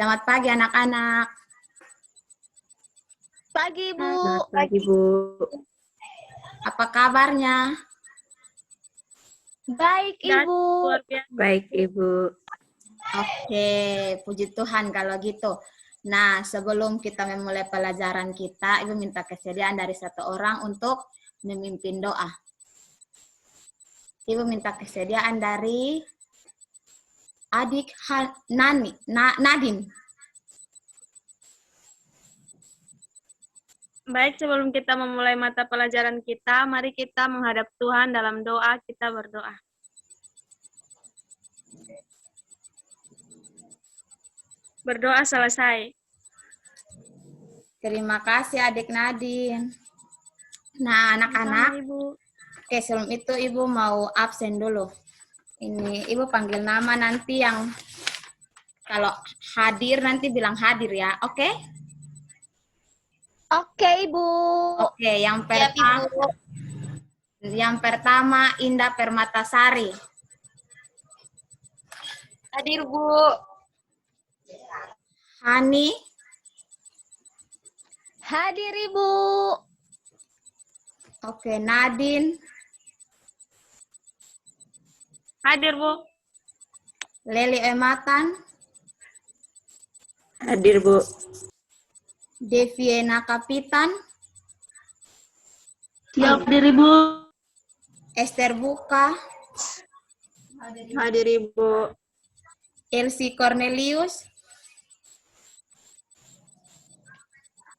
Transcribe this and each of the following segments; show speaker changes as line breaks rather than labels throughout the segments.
Selamat pagi anak-anak.
Pagi, Bu.
Selamat pagi, Bu.
Apa kabarnya?
Baik, Ibu.
Baik, Ibu.
Oke, puji Tuhan kalau gitu. Nah, sebelum kita memulai pelajaran kita, Ibu minta kesediaan dari satu orang untuk memimpin doa. Ibu minta kesediaan dari adik Nadine.
Baik, sebelum kita memulai mata pelajaran kita, mari kita menghadap Tuhan dalam doa, kita berdoa. Berdoa selesai.
Terima kasih adik Nadine. Nah, anak-anak,
Ibu.
oke, sebelum itu Ibu mau absen dulu. Ini Ibu panggil nama nanti yang kalau hadir nanti bilang hadir ya, oke?
Oke, Ibu.
Oke, yang
Siap,
pertama,
Ibu.
Indah Permatasari.
Hadir, Bu.
Hani,
Hadir, Ibu.
oke, Nadine,
Hadir, Bu.
Leli Ematan,
Hadir, Bu.
Deviena Kapitan,
Siap diri, Bu.
Esther Buka,
Hadir, Ibu.
Elsie Cornelius,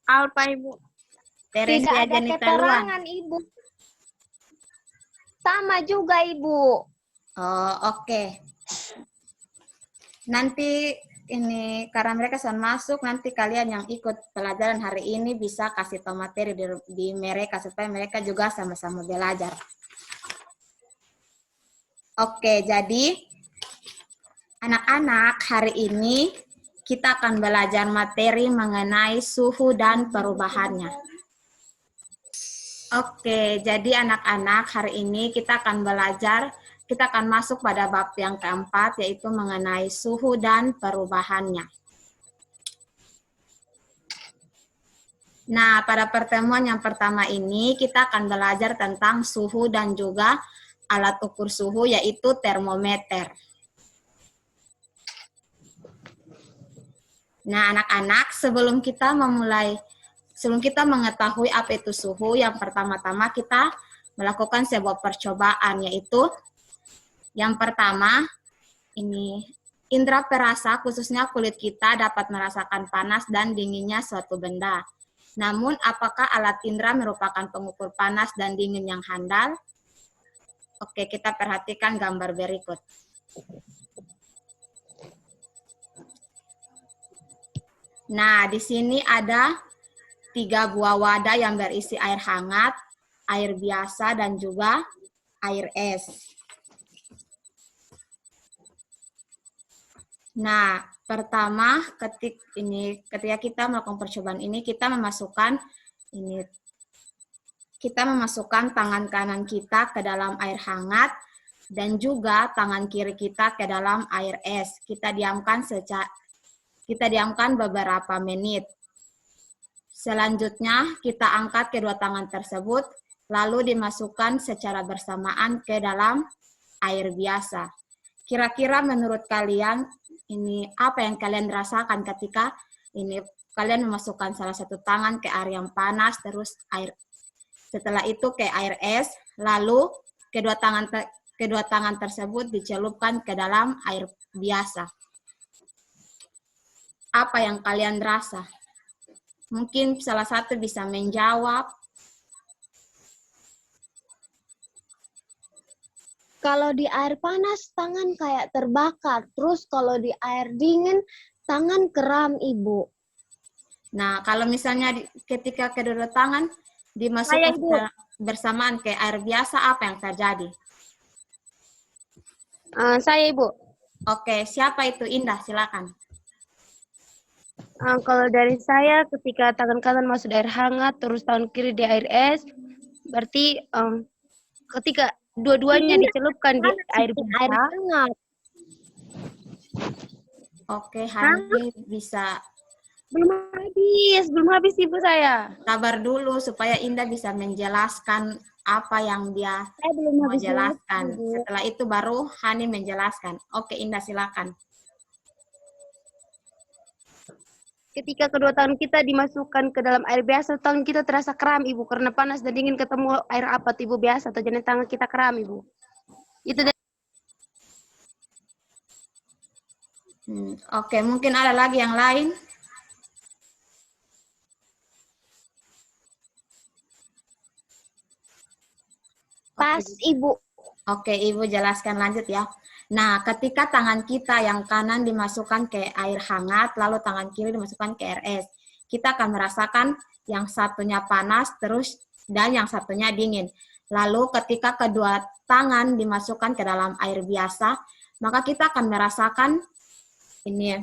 Alpa, Ibu.
Tidak
Teresia
ada
Janita Luan.
keterangan, Ibu. Sama juga, Ibu.
Oh, oke. Nanti ini karena mereka sudah masuk, nanti kalian yang ikut pelajaran hari ini bisa kasih tahu materi di mereka supaya mereka juga sama-sama belajar. Oke, jadi anak-anak hari ini kita akan belajar materi mengenai suhu dan perubahannya. Oke, jadi anak-anak hari ini kita akan masuk pada bab yang keempat, yaitu mengenai suhu dan perubahannya. Nah, pada pertemuan yang pertama ini kita akan belajar tentang suhu dan juga alat ukur suhu, yaitu termometer. Nah, anak-anak, sebelum kita mengetahui apa itu suhu, yang pertama-tama kita melakukan sebuah percobaan, yaitu yang pertama, ini indera perasa, khususnya kulit kita dapat merasakan panas dan dinginnya suatu benda. Namun, apakah alat indera merupakan pengukur panas dan dingin yang handal? Oke, kita perhatikan gambar berikut. Nah, di sini ada 3 buah wadah yang berisi air hangat, air biasa, dan juga air es. Nah, pertama ketika kita melakukan percobaan ini, kita memasukkan tangan kanan kita ke dalam air hangat dan juga tangan kiri kita ke dalam air es. Kita diamkan beberapa menit. Selanjutnya, kita angkat kedua tangan tersebut, lalu dimasukkan secara bersamaan ke dalam air biasa. Kira-kira menurut kalian, ini apa yang kalian rasakan ketika kalian memasukkan salah satu tangan ke air yang panas, terus setelah itu ke air es, lalu kedua tangan tersebut dicelupkan ke dalam air biasa. Apa yang kalian rasa? Mungkin salah satu bisa menjawab.
Kalau di air panas, tangan kayak terbakar. Terus kalau di air dingin, tangan kram, Ibu.
Nah, kalau misalnya ketika kedua tangan dimasukkan bersamaan ke air biasa, apa yang terjadi?
Saya, Ibu.
Oke, siapa itu? Indah, silakan.
Kalau dari saya, ketika tangan kanan masuk di air hangat, terus tangan kiri di air es, berarti ketika dua-duanya dicelupkan di air biasa,
hangat.
Oke, Hani bisa
Belum habis ibu saya.
sabar dulu supaya Indah bisa menjelaskan apa yang dia
Saya belum
mau
habis
jelaskan.
Bu.
Setelah itu baru Hani menjelaskan. Oke, Indah silakan.
Ketika kedua tangan kita dimasukkan ke dalam air biasa, tangan kita terasa kram, Ibu. Karena panas dan dingin ketemu air apa, Ibu, biasa. Atau jadi tangan kita kram, Ibu. Itu
Oke, mungkin ada lagi yang lain.
Pas Ibu.
Oke, Ibu jelaskan lanjut ya. Nah, ketika tangan kita yang kanan dimasukkan ke air hangat, lalu tangan kiri dimasukkan ke air es, kita akan merasakan yang satunya panas terus dan yang satunya dingin. Lalu ketika kedua tangan dimasukkan ke dalam air biasa, maka kita akan merasakan ini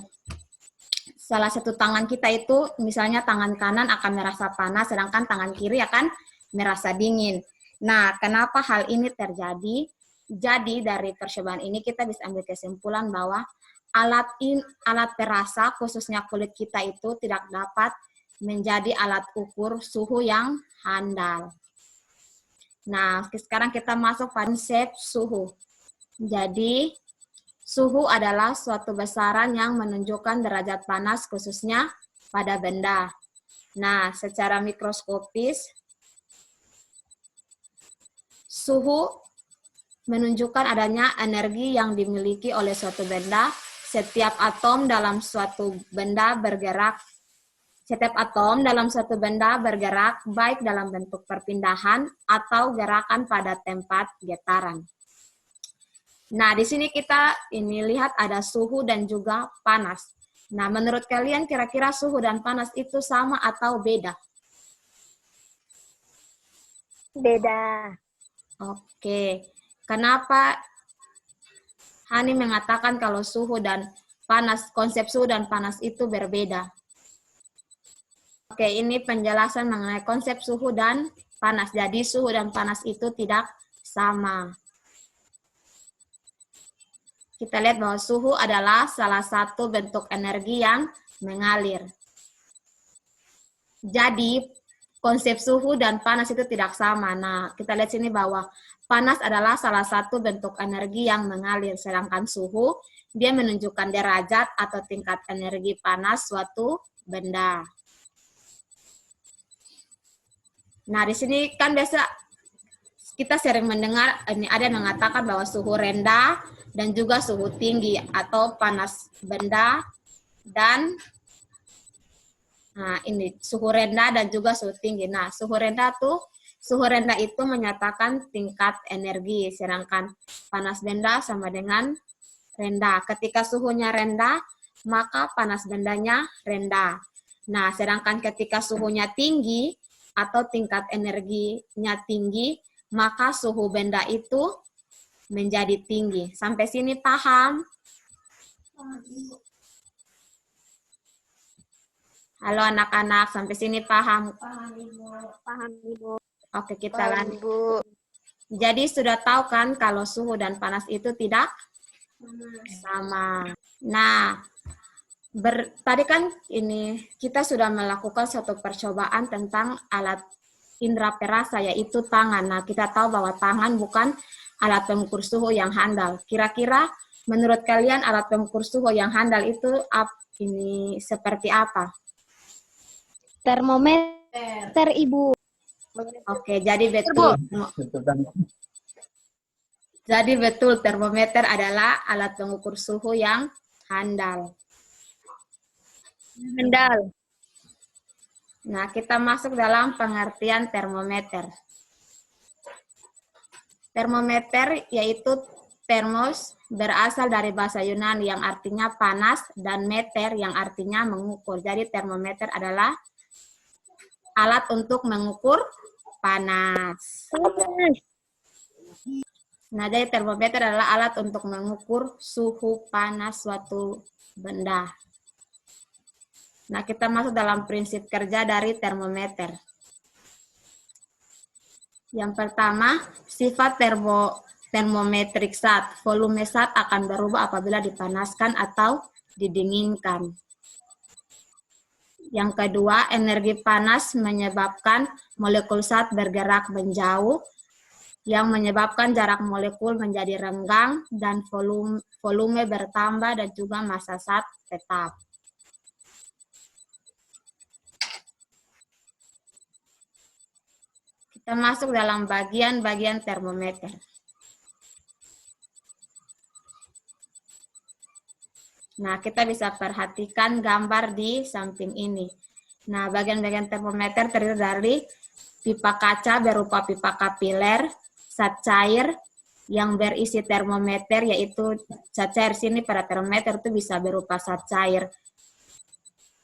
salah satu tangan kita itu, misalnya tangan kanan akan merasa panas, sedangkan tangan kiri akan merasa dingin. Nah, kenapa hal ini terjadi? Jadi dari percobaan ini kita bisa ambil kesimpulan bahwa alat perasa khususnya kulit kita itu tidak dapat menjadi alat ukur suhu yang handal. Nah, sekarang kita masuk konsep suhu. Jadi, suhu adalah suatu besaran yang menunjukkan derajat panas khususnya pada benda. Nah, secara mikroskopis, suhu menunjukkan adanya energi yang dimiliki oleh suatu benda. Setiap atom dalam suatu benda bergerak. Setiap atom dalam suatu benda bergerak baik dalam bentuk perpindahan atau gerakan pada tempat getaran. Nah, di sini kita lihat ada suhu dan juga panas. Nah, menurut kalian kira-kira suhu dan panas itu sama atau beda?
Beda.
Oke. Kenapa Hani mengatakan kalau suhu dan panas, konsep suhu dan panas itu berbeda? Oke, ini penjelasan mengenai konsep suhu dan panas. Jadi suhu dan panas itu tidak sama. Kita lihat bahwa suhu adalah salah satu bentuk energi yang mengalir. Jadi konsep suhu dan panas itu tidak sama. Nah, kita lihat sini bahwa panas adalah salah satu bentuk energi yang mengalir, sedangkan suhu dia menunjukkan derajat atau tingkat energi panas suatu benda. Nah, di sini kan biasa kita sering mendengar ini ada yang mengatakan bahwa suhu rendah dan juga suhu tinggi atau panas benda dan ini suhu rendah dan juga suhu tinggi. Nah, suhu rendah itu menyatakan tingkat energi, sedangkan panas benda sama dengan rendah. Ketika suhunya rendah, maka panas bendanya rendah. Nah, sedangkan ketika suhunya tinggi atau tingkat energinya tinggi, maka suhu benda itu menjadi tinggi. Sampai sini paham? Halo anak-anak, sampai sini paham?
Paham, Ibu.
Oke, kita lanjut.
Ibu.
Jadi sudah tahu kan kalau suhu dan panas itu tidak sama. Nah, tadi kan kita sudah melakukan suatu percobaan tentang alat indera perasa yaitu tangan. Nah, kita tahu bahwa tangan bukan alat pengukur suhu yang handal. Kira-kira menurut kalian alat pengukur suhu yang handal itu seperti apa?
Termometer, Ibu.
Oke, jadi betul. Jadi betul termometer adalah alat pengukur suhu yang handal. Nah, kita masuk dalam pengertian termometer. Termometer yaitu termos berasal dari bahasa Yunani yang artinya panas dan meter yang artinya mengukur. Jadi termometer adalah alat untuk mengukur panas. Nah, jadi termometer adalah alat untuk mengukur suhu panas suatu benda. Nah, kita masuk dalam prinsip kerja dari termometer. Yang pertama, sifat termometrik zat. Volume zat akan berubah apabila dipanaskan atau didinginkan. Yang kedua, energi panas menyebabkan molekul zat bergerak menjauh, yang menyebabkan jarak molekul menjadi renggang dan volume bertambah dan juga massa zat tetap. Kita masuk dalam bagian-bagian termometer. Nah, kita bisa perhatikan gambar di samping ini. Nah, bagian-bagian termometer terdiri dari pipa kaca berupa pipa kapiler, zat cair yang berisi termometer, yaitu zat cair sini pada termometer itu bisa berupa zat cair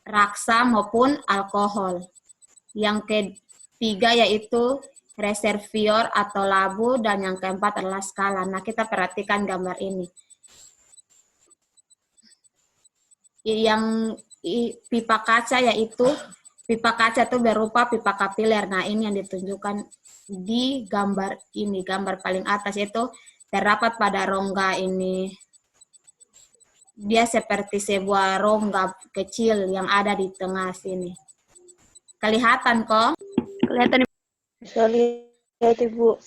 raksa maupun alkohol. Yang ketiga yaitu reservoir atau labu, dan yang keempat adalah skala. Nah, kita perhatikan gambar ini. Yang pipa kaca yaitu pipa kaca itu berupa pipa kapiler. Nah, ini yang ditunjukkan di gambar ini. Gambar paling atas itu terdapat pada rongga ini. Dia seperti sebuah rongga kecil yang ada di tengah sini. Kelihatan kok?
Kelihatan.
Bisa lihat, Ibu.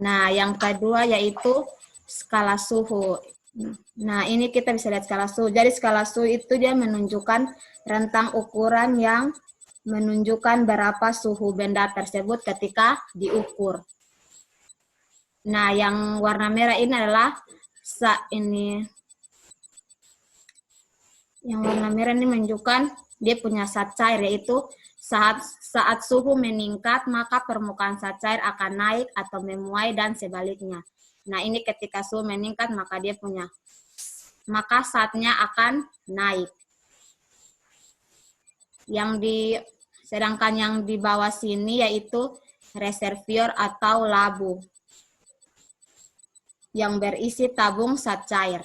Nah, yang kedua yaitu skala suhu. Nah, ini kita bisa lihat skala suhu. Jadi skala suhu itu dia menunjukkan rentang ukuran yang menunjukkan berapa suhu benda tersebut ketika diukur. Nah, yang warna merah ini adalah yang warna merah ini menunjukkan dia punya zat cair, yaitu saat suhu meningkat, maka permukaan zat cair akan naik atau memuai dan sebaliknya. Nah, ini ketika suhu meningkat, maka zatnya akan naik. Sedangkan yang di bawah sini yaitu reservoir atau labu yang berisi tabung zat cair.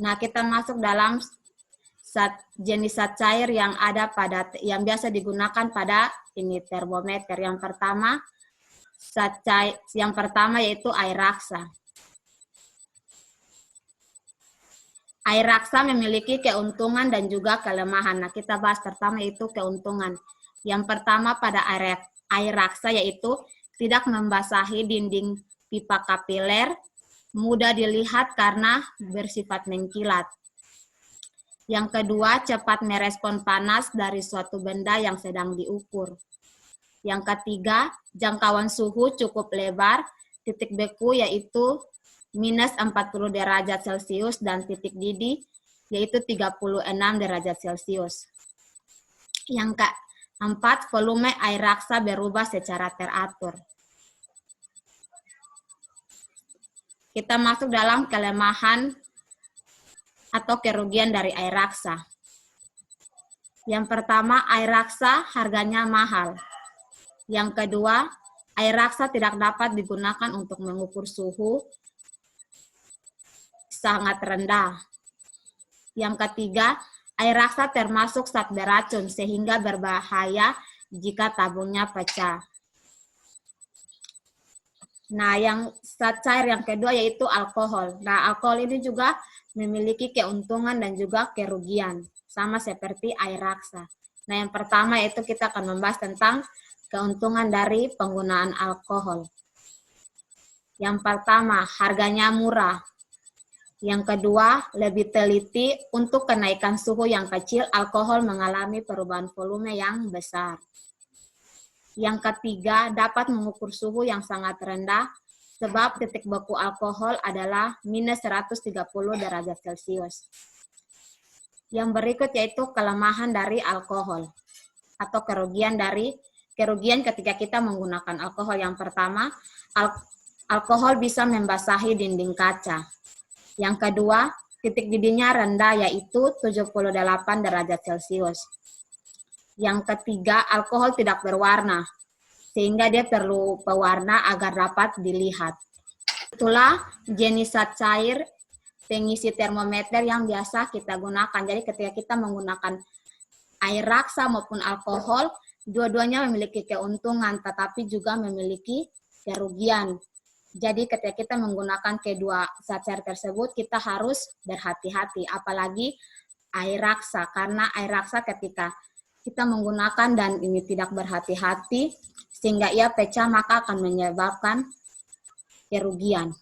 Nah, kita masuk dalam jenis zat cair yang biasa digunakan pada ini termometer. Yang pertama yaitu air raksa. Air raksa memiliki keuntungan dan juga kelemahan. Nah, kita bahas pertama itu keuntungan. Yang pertama pada air raksa yaitu tidak membasahi dinding pipa kapiler, mudah dilihat karena bersifat mengkilat. Yang kedua, cepat merespon panas dari suatu benda yang sedang diukur. Yang ketiga, jangkauan suhu cukup lebar, titik beku yaitu minus 40 derajat Celcius dan titik didih yaitu 36 derajat Celcius. Yang keempat, volume air raksa berubah secara teratur. Kita masuk dalam kelemahan atau kerugian dari air raksa. Yang pertama, air raksa harganya mahal. Yang kedua, air raksa tidak dapat digunakan untuk mengukur suhu sangat rendah. Yang ketiga, air raksa termasuk zat beracun sehingga berbahaya jika tabungnya pecah. Nah, yang zat cair yang kedua yaitu alkohol. Nah, alkohol ini juga memiliki keuntungan dan juga kerugian, sama seperti air raksa. Nah, yang pertama yaitu kita akan membahas tentang keuntungan dari penggunaan alkohol. Yang pertama, harganya murah. Yang kedua, lebih teliti. Untuk kenaikan suhu yang kecil, alkohol mengalami perubahan volume yang besar. Yang ketiga, dapat mengukur suhu yang sangat rendah, sebab titik beku alkohol adalah minus 130 derajat Celcius. Yang berikut yaitu kelemahan dari alkohol, atau kerugian ketika kita menggunakan alkohol. Yang pertama, alkohol bisa membasahi dinding kaca. Yang kedua, titik didihnya rendah yaitu 78 derajat Celcius. Yang ketiga, alkohol tidak berwarna, sehingga dia perlu pewarna agar dapat dilihat. Itulah jenis zat cair pengisi termometer yang biasa kita gunakan. Jadi ketika kita menggunakan air raksa maupun alkohol, dua-duanya memiliki keuntungan, tetapi juga memiliki kerugian. Jadi ketika kita menggunakan kedua zat cair tersebut, kita harus berhati-hati, apalagi air raksa. Karena air raksa ketika kita menggunakan dan ini tidak berhati-hati, sehingga ia pecah, maka akan menyebabkan kerugian.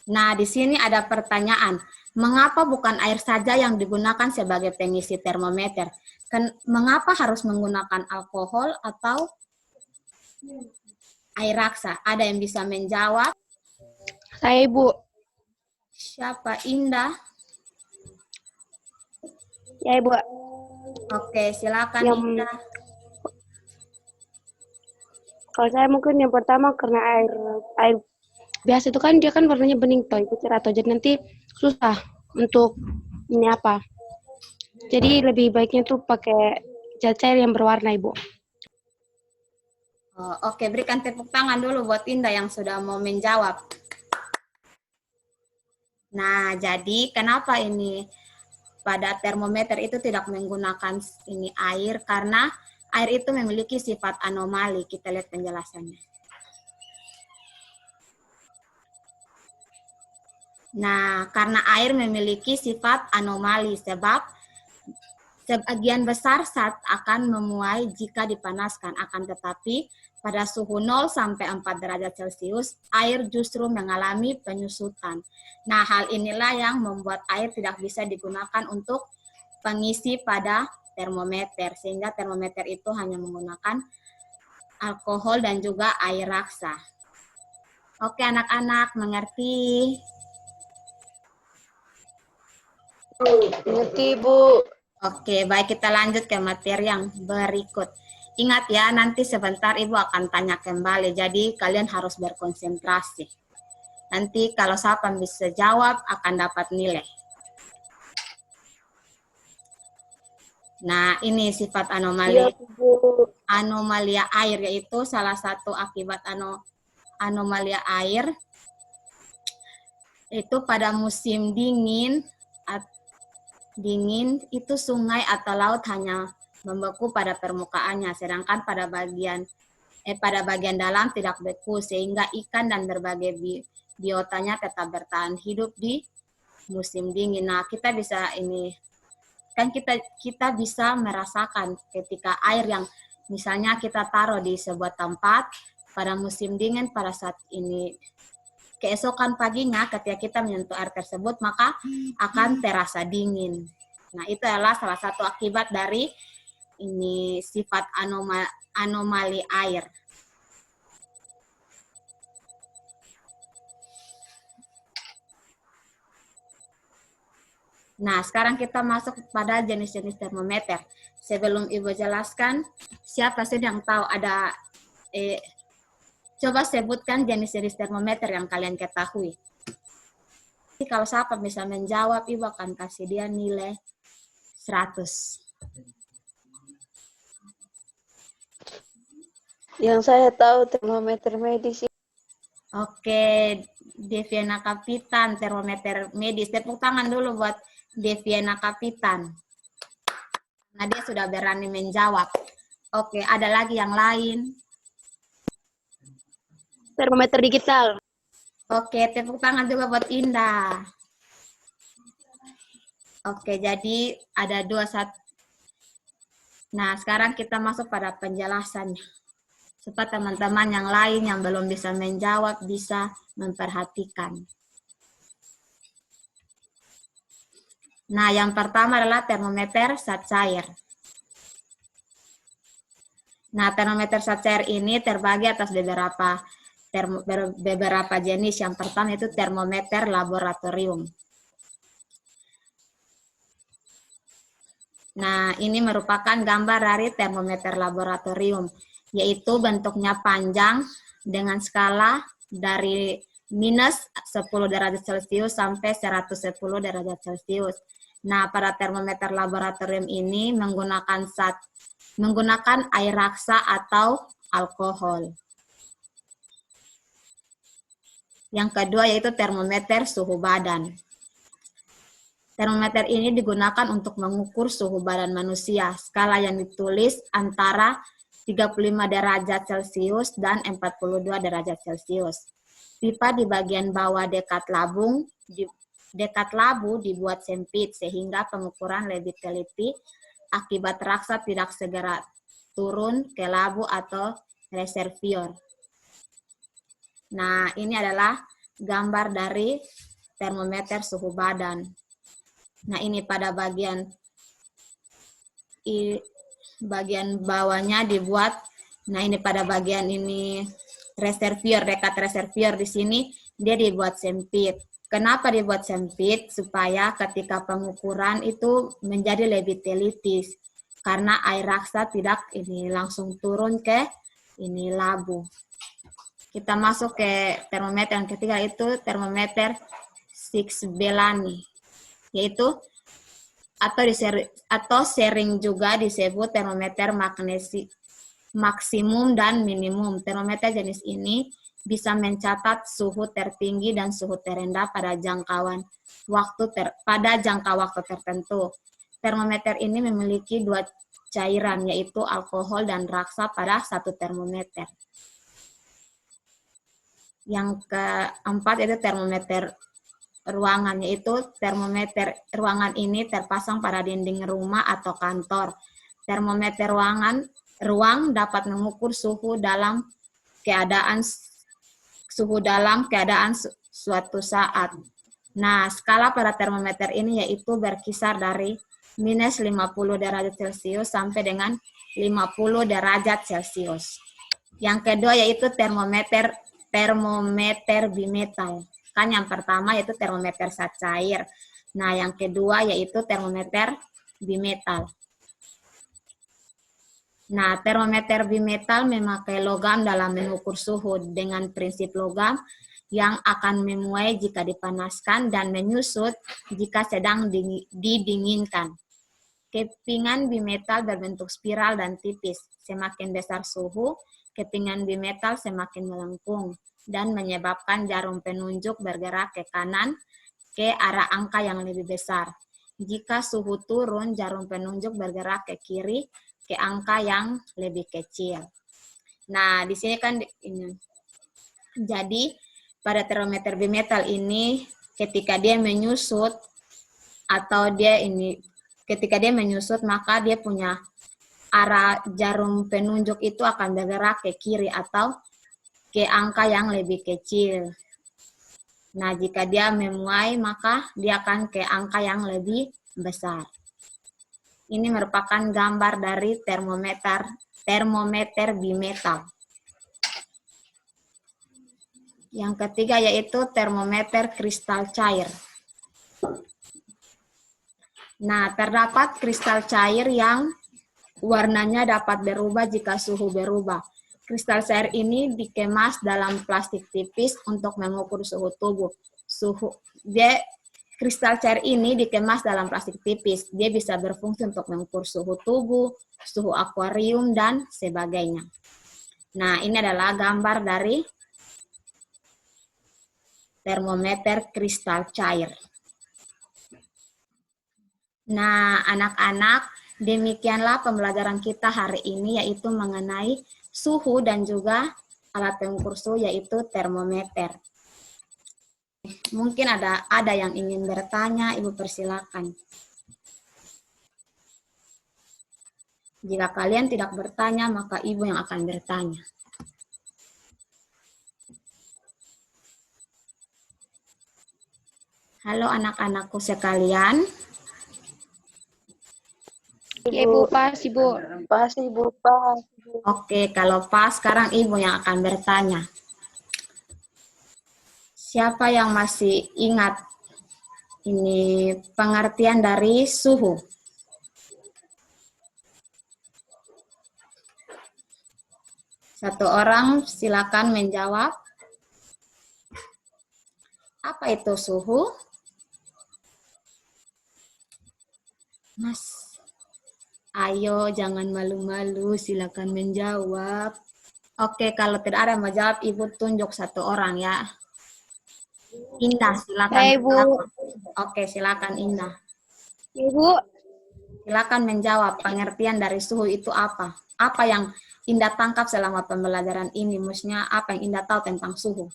Nah, di sini ada pertanyaan, mengapa bukan air saja yang digunakan sebagai pengisi termometer? Mengapa harus menggunakan alkohol atau air raksa? Ada yang bisa menjawab?
Saya, Ibu.
Siapa? Indah?
Ya, Ibu.
Oke, silakan Indah.
Kalau saya mungkin yang pertama karena air biasa itu kan dia kan warnanya bening toh, itu cerah toh. Jadi nanti susah untuk ini apa. Jadi lebih baiknya tuh pakai zat cair yang berwarna, Ibu.
Oh, oke, berikan tepuk tangan dulu buat Indah yang sudah mau menjawab. Nah, jadi kenapa ini pada termometer itu tidak menggunakan ini air? Karena air itu memiliki sifat anomali. Kita lihat penjelasannya. Nah, karena air memiliki sifat anomali sebab sebagian besar zat akan memuai jika dipanaskan. Akan tetapi pada suhu 0 sampai 4 derajat Celcius, air justru mengalami penyusutan. Nah, hal inilah yang membuat air tidak bisa digunakan untuk pengisi pada termometer, sehingga termometer itu hanya menggunakan alkohol dan juga air raksa. Oke, anak-anak, mengerti?
Mengerti, Bu.
Oke, baik, kita lanjut ke materi yang berikut. Ingat ya, nanti sebentar Ibu akan tanya kembali, jadi kalian harus berkonsentrasi. Nanti kalau siapa bisa jawab, akan dapat nilai. Nah, ini sifat anomali.
Iya, Bu.
Anomalia air, yaitu salah satu akibat anomalia air, itu pada musim dingin itu sungai atau laut hanya membeku pada permukaannya, sedangkan pada bagian dalam tidak beku, sehingga ikan dan berbagai biotanya tetap bertahan hidup di musim dingin. Nah, kita bisa kita bisa merasakan ketika air yang misalnya kita taruh di sebuah tempat pada musim dingin, pada saat ini keesokan paginya ketika kita menyentuh air tersebut, maka akan terasa dingin. Nah, itu adalah salah satu akibat dari ini sifat anomali air. Nah, sekarang kita masuk pada jenis-jenis termometer. Sebelum Ibu jelaskan, siapa sih yang tahu ada coba sebutkan jenis-jenis termometer yang kalian ketahui. Jadi kalau siapa bisa menjawab, Ibu akan kasih dia nilai 100.
Yang saya tahu termometer medis.
Oke, Deviana Kapitan, termometer medis. Tepuk tangan dulu buat Deviana Kapitan. Nah, dia sudah berani menjawab. Oke, ada lagi yang lain?
Termometer digital.
Oke, tepuk tangan juga buat Indah. Oke, jadi ada 21. Nah, sekarang kita masuk pada penjelasannya. Supaya teman-teman yang lain yang belum bisa menjawab bisa memperhatikan. Nah, yang pertama adalah termometer zat cair. Nah, termometer zat cair ini terbagi atas beberapa jenis. Yang pertama itu termometer laboratorium. Nah, ini merupakan gambar dari termometer laboratorium, yaitu bentuknya panjang dengan skala dari minus 10 derajat Celcius sampai 110 derajat Celcius. Nah, pada termometer laboratorium ini menggunakan air raksa atau alkohol. Yang kedua yaitu termometer suhu badan. Termometer ini digunakan untuk mengukur suhu badan manusia. Skala yang ditulis antara 35 derajat Celcius dan 42 derajat Celcius. Pipa di bagian bawah dekat labu dibuat sempit sehingga pengukuran lebih teliti akibat raksa tidak segera turun ke labu atau reservoir. Nah, ini adalah gambar dari termometer suhu badan. Nah, ini pada bagian bawahnya dibuat. Nah, ini pada bagian ini reservoir, dekat reservoir di sini dia dibuat sempit. Kenapa dibuat sempit? Supaya ketika pengukuran itu menjadi lebih teliti karena air raksa tidak ini langsung turun ke ini labu. Kita masuk ke termometer yang ketiga, itu termometer Six-Bellamy, yaitu atau sering juga disebut termometer maksimum dan minimum. Termometer jenis ini bisa mencatat suhu tertinggi dan suhu terendah pada jangka waktu tertentu. Termometer ini memiliki dua cairan, yaitu alkohol dan raksa pada satu termometer. Yang keempat itu termometer ruangan, yaitu termometer ruangan ini terpasang pada dinding rumah atau kantor. Termometer ruang dapat mengukur suhu dalam keadaan suatu saat. Nah, skala pada termometer ini yaitu berkisar dari minus 50 derajat Celcius sampai dengan 50 derajat Celcius. Yang kedua yaitu termometer bimetal. Kan yang pertama yaitu termometer zat cair. Nah, yang kedua yaitu termometer bimetal. Nah, termometer bimetal memakai logam dalam mengukur suhu dengan prinsip logam yang akan memuai jika dipanaskan dan menyusut jika sedang didinginkan. Kepingan bimetal berbentuk spiral dan tipis. Semakin besar suhu, kepingan bimetal semakin melengkung dan menyebabkan jarum penunjuk bergerak ke kanan ke arah angka yang lebih besar. Jika suhu turun, jarum penunjuk bergerak ke kiri ke angka yang lebih kecil. Nah, di sini kan ini. Jadi, pada termometer bimetal ini ketika dia menyusut maka dia punya arah jarum penunjuk itu akan bergerak ke kiri atau ke angka yang lebih kecil. Nah, jika dia memuai, maka dia akan ke angka yang lebih besar. Ini merupakan gambar dari termometer bimetal. Yang ketiga yaitu termometer kristal cair. Nah, terdapat kristal cair yang warnanya dapat berubah jika suhu berubah. Kristal cair ini dikemas dalam plastik tipis untuk mengukur suhu tubuh. Kristal cair ini dikemas dalam plastik tipis. Dia bisa berfungsi untuk mengukur suhu tubuh, suhu akuarium, dan sebagainya. Nah, ini adalah gambar dari termometer kristal cair. Nah, anak-anak, demikianlah pembelajaran kita hari ini, yaitu mengenai suhu dan juga alat pengukur suhu, yaitu termometer. Mungkin ada yang ingin bertanya, Ibu persilakan. Jika kalian tidak bertanya, maka Ibu yang akan bertanya. Halo anak-anakku sekalian.
Ya, Ibu, pas, Ibu.
Pas, Ibu, pas.
Oke, kalau pas, sekarang Ibu yang akan bertanya. Siapa yang masih ingat ini pengertian dari suhu? Satu orang silakan menjawab. Apa itu suhu? Mas. Ayo, jangan malu-malu, silakan menjawab. Oke, kalau tidak ada yang menjawab, Ibu tunjuk satu orang ya. Indah, silakan.
Hai, Ibu.
Oke, silakan Indah.
Ibu.
Silakan menjawab pengertian dari suhu itu apa? Apa yang Indah tangkap selama pembelajaran ini? Maksudnya apa yang Indah tahu tentang suhu?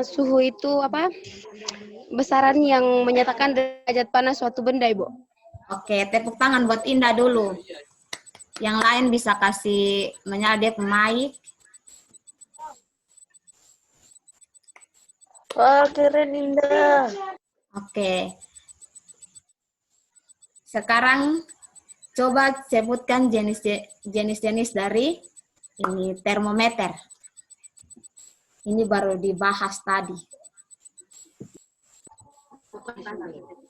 Suhu itu apa? Besaran yang menyatakan derajat panas suatu benda, Ibu.
Oke, tepuk tangan buat Indah dulu. Yang lain bisa kasih menyala mic.
Wah, keren Indah.
Oke. Sekarang coba sebutkan jenis-jenis dari ini termometer. Ini baru dibahas tadi.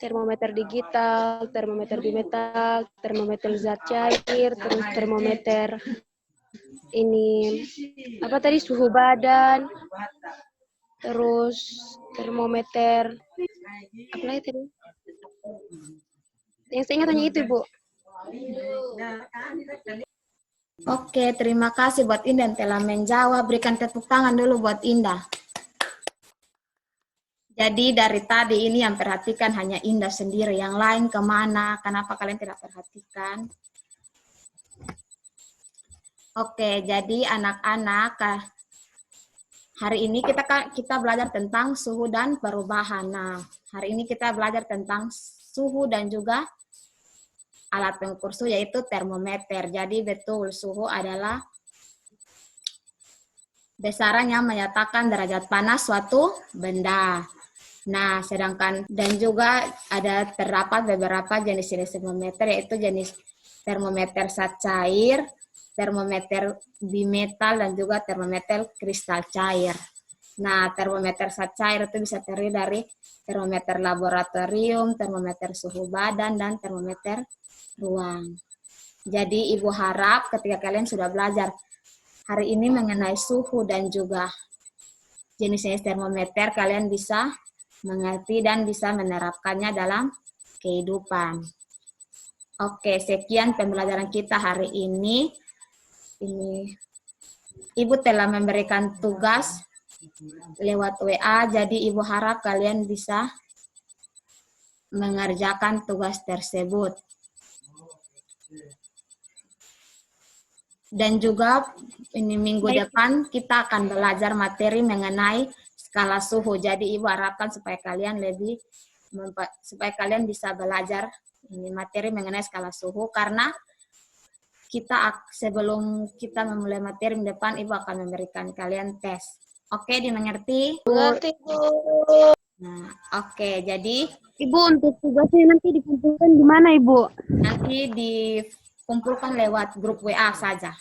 Termometer digital, termometer bimetal, termometer zat cair, terus termometer ini apa tadi suhu badan, terus termometer apa lagi tadi? Yang saya ingat hanya itu, Ibu.
Oke, terima kasih buat Indah yang telah menjawab. Berikan tepuk tangan dulu buat Indah. Jadi dari tadi ini yang perhatikan hanya Indah sendiri. Yang lain kemana? Kenapa kalian tidak perhatikan? Oke, jadi anak-anak, hari ini kita belajar tentang suhu dan perubahan. Nah, hari ini kita belajar tentang suhu dan juga alat pengukur suhu yaitu termometer. Jadi betul, suhu adalah besaran yang menyatakan derajat panas suatu benda. Nah, sedangkan dan juga terdapat beberapa jenis-jenis termometer yaitu jenis termometer zat cair, termometer bimetal dan juga termometer kristal cair. Nah, termometer zat cair itu bisa terdiri dari termometer laboratorium, termometer suhu badan dan termometer ruang. Jadi Ibu harap ketika kalian sudah belajar hari ini mengenai suhu dan juga jenis-jenis termometer, kalian bisa mengerti dan bisa menerapkannya dalam kehidupan. Oke, sekian pembelajaran kita hari ini. Ibu telah memberikan tugas lewat WA, jadi Ibu harap kalian bisa mengerjakan tugas tersebut. Dan juga ini minggu depan kita akan belajar materi mengenai skala suhu. Jadi Ibu harapkan supaya kalian bisa belajar ini materi mengenai skala suhu karena sebelum kita memulai materi minggu depan Ibu akan memberikan kalian tes. Oke, dimengerti?
Mengerti, Bu.
Nah, oke. Jadi
Ibu untuk tugasnya nanti dikumpulkan di mana, Ibu?
nanti dikumpulkan lewat grup WA saja.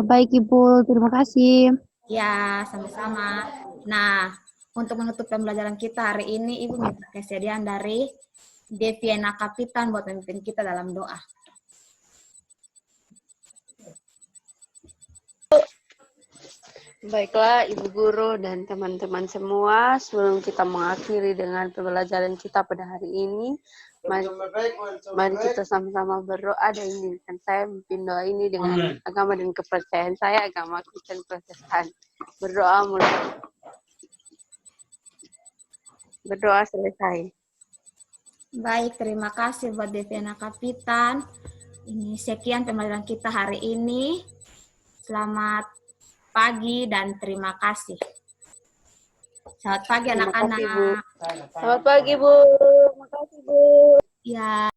Baik, Ibu. Terima kasih.
Ya, sama-sama. Nah, untuk menutup pembelajaran kita hari ini, Ibu minta kesediaan dari Deviana Kapitan buat memimpin kita dalam doa.
Baiklah, Ibu Guru dan teman-teman semua, sebelum kita mengakhiri dengan pembelajaran kita pada hari ini, mari kita sama-sama berdoa dan izinkan saya memimpin doa ini dengan agama dan kepercayaan saya, agama Kristen Protestan. Berdoa mulai. Berdoa selesai.
Baik, terima kasih buat Deviana Kapitan. Ini sekian pembelajaran kita hari ini. Selamat pagi dan terima kasih. Selamat pagi anak-anak.
Selamat pagi, Bu. Terima kasih, Bu.
Ya.